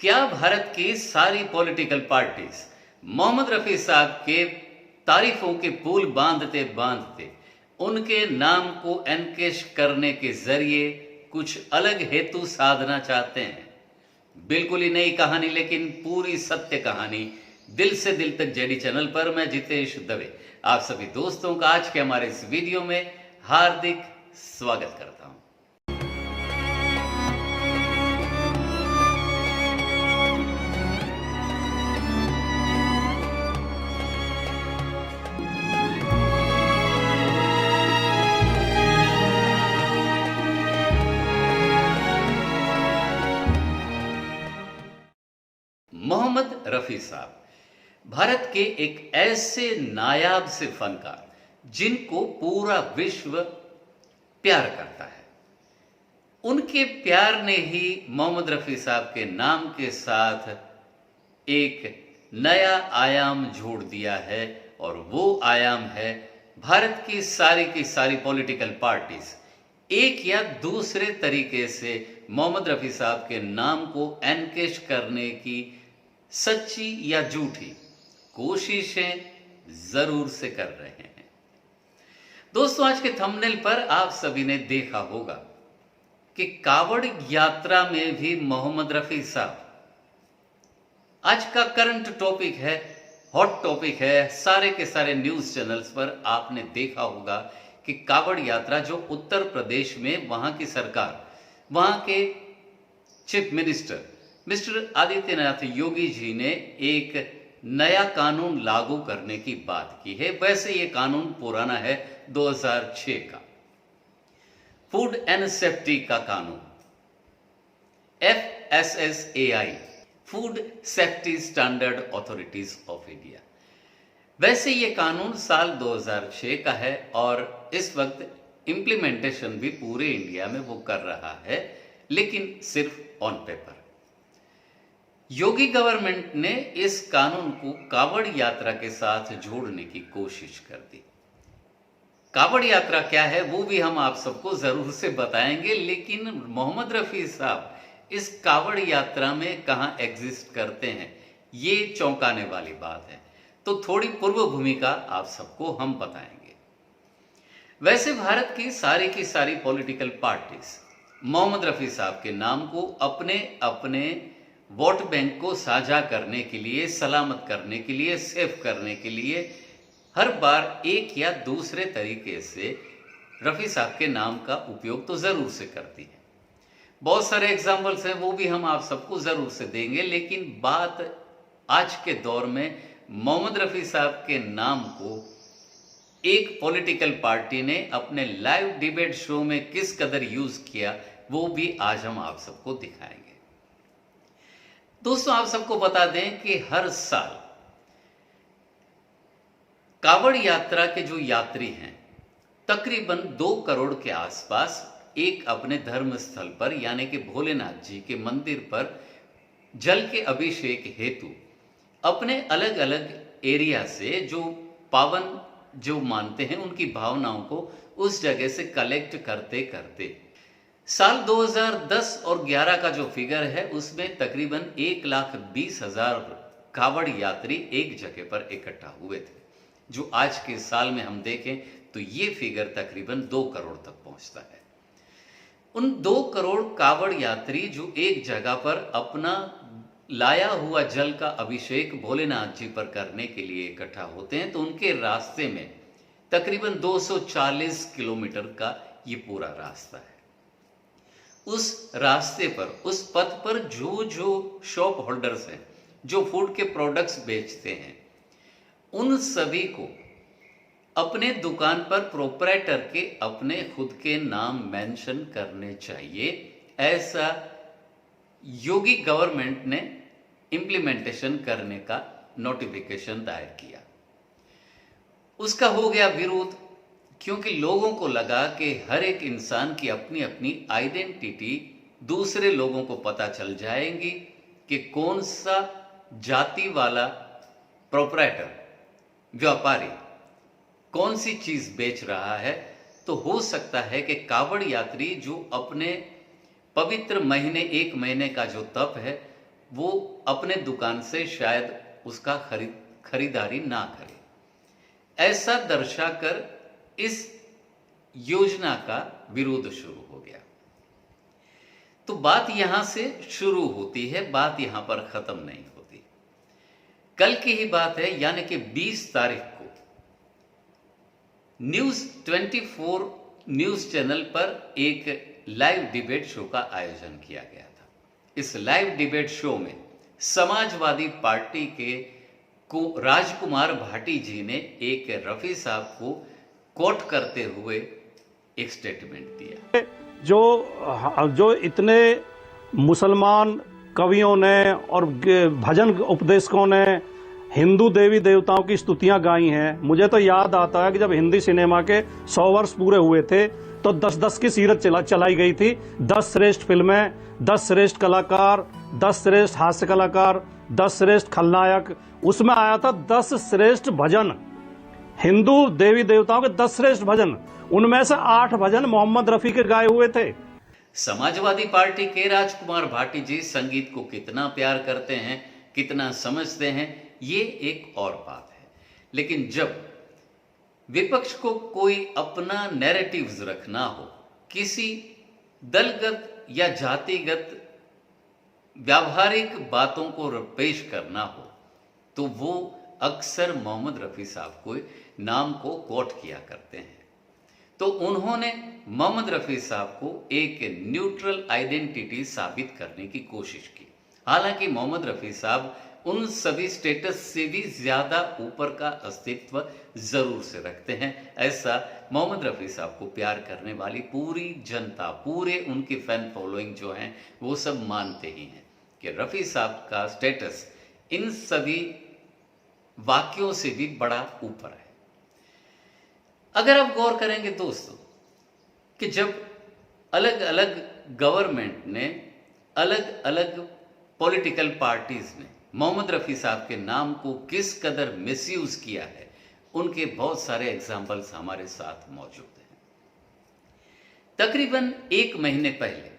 क्या भारत की सारी पॉलिटिकल पार्टीज मोहम्मद रफी साहब के तारीफों के पुल बांधते बांधते उनके नाम को एनकेश करने के जरिए कुछ अलग हेतु साधना चाहते हैं? बिल्कुल ही नई कहानी, लेकिन पूरी सत्य कहानी दिल से दिल तक जेडी चैनल पर मैं जितेश दवे आप सभी दोस्तों का आज के हमारे इस वीडियो में हार्दिक स्वागत करता हूं। मोहम्मद रफी साहब भारत के एक ऐसे नायाब से फनकार जिनको पूरा विश्व प्यार करता है। उनके प्यार ने ही मोहम्मद रफी साहब के नाम के साथ एक नया आयाम जोड़ दिया है, और वो आयाम है भारत की सारी पॉलिटिकल पार्टीज एक या दूसरे तरीके से मोहम्मद रफी साहब के नाम को एनकेश करने की सच्ची या झूठी कोशिशें जरूर से कर रहे हैं। दोस्तों, आज के थंबनेल पर आप सभी ने देखा होगा कि कावड़ यात्रा में भी मोहम्मद रफी साहब आज का करंट टॉपिक है, हॉट टॉपिक है। सारे के सारे न्यूज चैनल्स पर आपने देखा होगा कि कावड़ यात्रा जो उत्तर प्रदेश में वहां की सरकार, वहां के chief minister mister Adityanath Yogi ji ने एक नया कानून लागू करने की बात की है। वैसे ये कानून पुराना है, 2006 का फूड एंड सेफ्टी का कानून, FSSAI, food safety standard authorities of India. वैसे ये कानून साल 2006 का है और इस वक्त इंप्लीमेंटेशन भी पूरे इंडिया में वो कर रहा है, लेकिन सिर्फ ऑन पेपर। योगी गवर्नमेंट ने इस कानून को कावड़ यात्रा के साथ जोड़ने की कोशिश कर दी। कावड़ यात्रा क्या है वो भी हम आप सबको जरूर से बताएंगे, लेकिन मोहम्मद रफी साहब इस कावड़ यात्रा में कहां एग्जिस्ट करते हैं, ये चौंकाने वाली बात है। तो थोड़ी पूर्व भूमिका आप सबको हम बताएंगे। वैसे भारत की सारी पॉलिटिकल पार्टीज मोहम्मद रफी साहब के नाम को अपने अपने वोट बैंक को साझा करने के लिए, सलामत करने के लिए, सेफ करने के लिए हर बार एक या दूसरे तरीके से रफी साहब के नाम का उपयोग तो जरूर से करती है। बहुत सारे एग्जाम्पल्स हैं, वो भी हम आप सबको जरूर से देंगे, लेकिन बात आज के दौर में मोहम्मद रफी साहब के नाम को एक पॉलिटिकल पार्टी ने अपने लाइव डिबेट शो में किस कदर यूज किया, वो भी आज हम आप सबको दिखाएंगे। दोस्तों, आप सबको बता दें कि हर साल कावड़ यात्रा के जो यात्री हैं तकरीबन 2 करोड़ के आसपास एक अपने धर्म स्थल पर यानी कि भोलेनाथ जी के मंदिर पर जल के अभिषेक हेतु अपने अलग अलग एरिया से जो पावन जो मानते हैं उनकी भावनाओं को उस जगह से कलेक्ट करते करते साल 2010 और 11 का जो फिगर है उसमें तकरीबन 1,20,000 कावड़ यात्री एक जगह पर इकट्ठा हुए थे। जो आज के साल में हम देखें तो ये फिगर तकरीबन 2 करोड़ तक पहुंचता है। उन 2 करोड़ कावड़ यात्री जो एक जगह पर अपना लाया हुआ जल का अभिषेक भोलेनाथ जी पर करने के लिए इकट्ठा होते हैं, तो उनके रास्ते में तकरीबन 240 किलोमीटर का ये पूरा रास्ता है। उस रास्ते पर, उस पथ पर जो शॉप होल्डर्स हैं, जो फूड के प्रोडक्ट्स बेचते हैं, उन सभी को अपने दुकान पर प्रोपराइटर के अपने खुद के नाम मेंशन करने चाहिए। ऐसा योगी गवर्नमेंट ने इंप्लीमेंटेशन करने का नोटिफिकेशन दायर किया। उसका हो गया विरोध, क्योंकि लोगों को लगा कि हर एक इंसान की अपनी अपनी आइडेंटिटी दूसरे लोगों को पता चल जाएगी कि कौन सा जाति वाला प्रोपराइटर, व्यापारी कौन सी चीज बेच रहा है। तो हो सकता है कि कावड़ यात्री जो अपने पवित्र महीने, 1 महीने का जो तप है वो अपने दुकान से शायद उसका खरीदारी ना करे, ऐसा दर्शाकर इस योजना का विरोध शुरू हो गया। तो बात यहां से शुरू होती है, बात यहां पर खत्म नहीं होती। कल की ही बात है, यानी कि 20 तारीख को न्यूज 24 न्यूज चैनल पर एक लाइव डिबेट शो का आयोजन किया गया था। इस लाइव डिबेट शो में समाजवादी पार्टी के राजकुमार भाटी जी ने एक रफी साहब को कोट करते हुए एक स्टेटमेंट दिया। जो इतने मुसलमान कवियों ने और भजन उपदेशकों ने हिंदू देवी देवताओं की स्तुतियां गाई हैं, मुझे तो याद आता है कि जब हिंदी सिनेमा के 100 वर्ष पूरे हुए थे तो 10-10 की सीरत चलाई गई थी। 10 श्रेष्ठ फिल्में, 10 श्रेष्ठ कलाकार, 10 श्रेष्ठ हास्य कलाकार, 10 श्रेष्ठ खलनायक, उसमें आया था 10 श्रेष्ठ भजन, हिंदू देवी देवताओं के 10 श्रेष्ठ भजन, उनमें से 8 भजन मोहम्मद रफी के गाए हुए थे। समाजवादी पार्टी के राजकुमार भाटी जी संगीत को कितना प्यार करते हैं, कितना समझते हैं, ये एक और बात है। लेकिन जब विपक्ष को कोई अपना नैरेटिव्स रखना हो, किसी दलगत या जातिगत व्यावहारिक बातों को पेश करना हो, तो वो अक्सर मोहम्मद रफी साहब को नाम को कोट किया करते हैं। तो उन्होंने मोहम्मद रफी साहब को एक न्यूट्रल आइडेंटिटी साबित करने की कोशिश की। हालांकि मोहम्मद रफी साहब उन सभी स्टेटस से भी ज्यादा ऊपर का अस्तित्व जरूर से रखते हैं, ऐसा मोहम्मद रफी साहब को प्यार करने वाली पूरी जनता, पूरे उनकी फैन फॉलोइंग जो है वो सब मानते ही हैं कि रफी साहब का स्टेटस इन सभी वाक्यों से भी बड़ा ऊपर है। अगर आप गौर करेंगे दोस्तों कि जब अलग अलग गवर्नमेंट ने, अलग अलग पॉलिटिकल पार्टीज ने मोहम्मद रफी साहब के नाम को किस कदर मिसयूज किया है, उनके बहुत सारे एग्जाम्पल्स हमारे साथ मौजूद हैं। तकरीबन 1 महीने पहले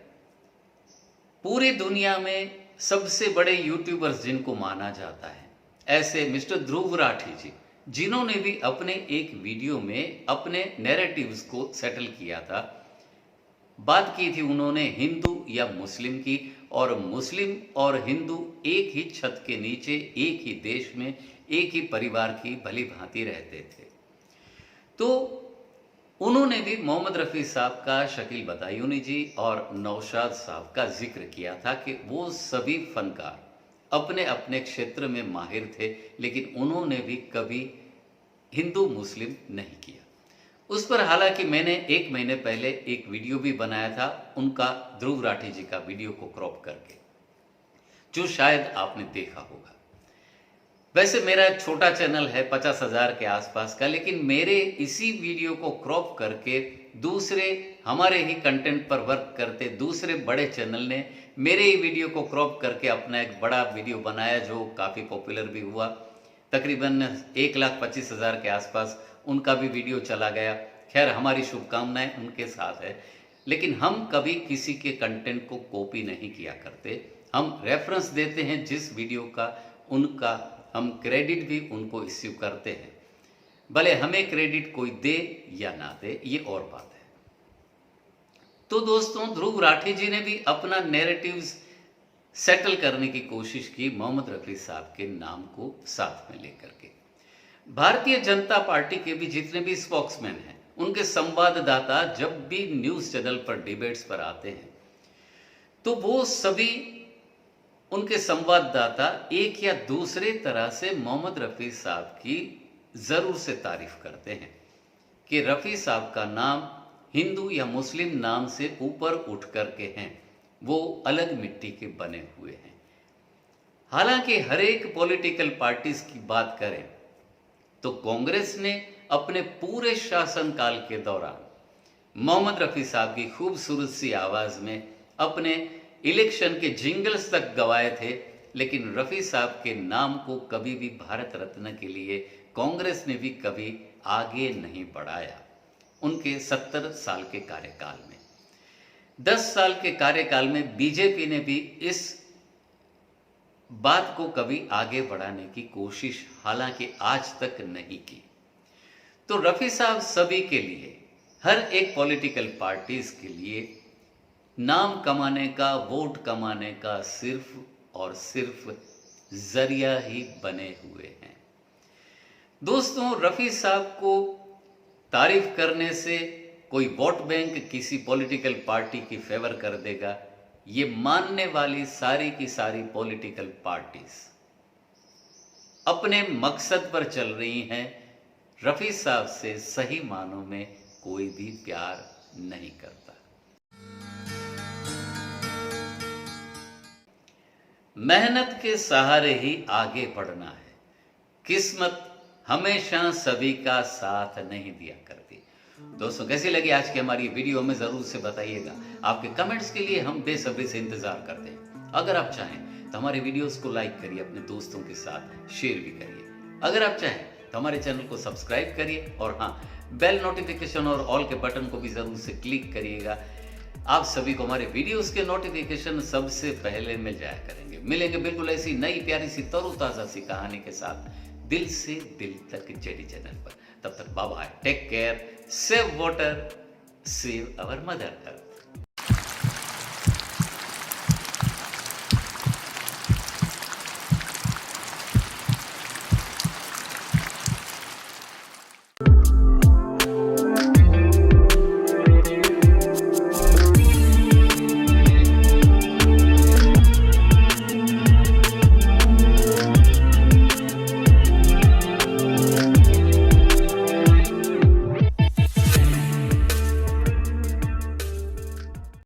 पूरी दुनिया में सबसे बड़े यूट्यूबर्स जिनको माना जाता है, ऐसे मिस्टर ध्रुव राठी जी, जिन्होंने भी अपने एक वीडियो में अपने नैरेटिव्स को सेटल किया था, बात की थी उन्होंने हिंदू या मुस्लिम की, और मुस्लिम और हिंदू एक ही छत के नीचे, एक ही देश में, एक ही परिवार की भली भांति रहते थे। तो उन्होंने भी मोहम्मद रफी साहब का, शकील बदायूनी जी और नौशाद साहब का जिक्र किया था कि वो सभी फनकार अपने अपने क्षेत्र में माहिर थे, लेकिन उन्होंने भी कभी हिंदू मुस्लिम नहीं किया। उस पर हालांकि मैंने 1 महीने पहले एक वीडियो भी बनाया था, उनका, ध्रुव राठी जी का वीडियो को क्रॉप करके, जो शायद आपने देखा होगा। वैसे मेरा छोटा चैनल है 50,000 के आसपास का, लेकिन मेरे इसी वीडियो को क्रॉप करके दूसरे हमारे ही कंटेंट पर वर्क करते दूसरे बड़े चैनल ने मेरे ही वीडियो को क्रॉप करके अपना एक बड़ा वीडियो बनाया, जो काफ़ी पॉपुलर भी हुआ। तकरीबन 1,25,000 के आसपास उनका भी वीडियो चला गया। खैर, हमारी शुभकामनाएं उनके साथ है, लेकिन हम कभी किसी के कंटेंट को कॉपी नहीं किया करते। हम रेफरेंस देते हैं जिस वीडियो का, उनका हम क्रेडिट भी उनको इश्यू करते हैं, भले हमें क्रेडिट कोई दे या ना दे, ये और बात है। तो दोस्तों, ध्रुव राठी जी ने भी अपना नैरेटिव्स सेटल करने की कोशिश की मोहम्मद रफी साहब के नाम को साथ में लेकर के। भारतीय जनता पार्टी के भी जितने भी स्पोक्समैन हैं, उनके संवाददाता जब भी न्यूज चैनल पर डिबेट्स पर आते हैं, तो वो सभी उनके संवाददाता एक या दूसरे तरह से मोहम्मद रफी साहब की जरूर से तारीफ करते हैं कि रफी साहब का नाम हिंदू या मुस्लिम नाम से ऊपर उठ करके हैं, वो अलग मिट्टी के बने हुए हैं। हालांकि हर एक पॉलिटिकल पार्टीज की बात करें तो कांग्रेस ने अपने पूरे शासनकाल के दौरान मोहम्मद रफी साहब की खूबसूरत सी आवाज में अपने इलेक्शन के जिंगल्स तक गवाए थे, लेकिन रफी साहब के नाम को कभी भी भारत रत्न के लिए कांग्रेस ने भी कभी आगे नहीं बढ़ाया। उनके 70 साल के कार्यकाल में, 10 साल के कार्यकाल में बीजेपी ने भी इस बात को कभी आगे बढ़ाने की कोशिश हालांकि आज तक नहीं की। तो रफी साहब सभी के लिए, हर एक पॉलिटिकल पार्टीज के लिए नाम कमाने का, वोट कमाने का सिर्फ और सिर्फ जरिया ही बने हुए हैं। दोस्तों, रफी साहब को तारीफ करने से कोई वोट बैंक किसी पॉलिटिकल पार्टी की फेवर कर देगा, ये मानने वाली सारी की सारी पॉलिटिकल पार्टीज अपने मकसद पर चल रही हैं। रफी साहब से सही मानों में कोई भी प्यार नहीं करता। मेहनत के सहारे ही आगे बढ़ना है। किस्मत हमेशा सभी का साथ नहीं दिया करती। दोस्तों, कैसी लगी आज की हमारी वीडियो, में जरूर से बताइएगा। आपके कमेंट्स के लिए हम बेसब्री से इंतजार करते हैं। अगर आप चाहें तो हमारे वीडियोस को लाइक करिए, अपने दोस्तों के साथ शेयर भी करिए। अगर आप चाहें तो हमारे चैनल को सब्सक्राइब करिए और हाँ, बेल नोटिफिकेशन और ऑल के बटन को भी जरूर से क्लिक करिएगा। आप सभी को हमारे वीडियोस के नोटिफिकेशन सबसे पहले मिल जाया करेंगे। मिलेंगे बिल्कुल ऐसी नई प्यारी सी तरोताजा सी कहानी के साथ, दिल से दिल तक जेडी चैनल पर। तब तक bye bye, take care, save water, save our mother earth.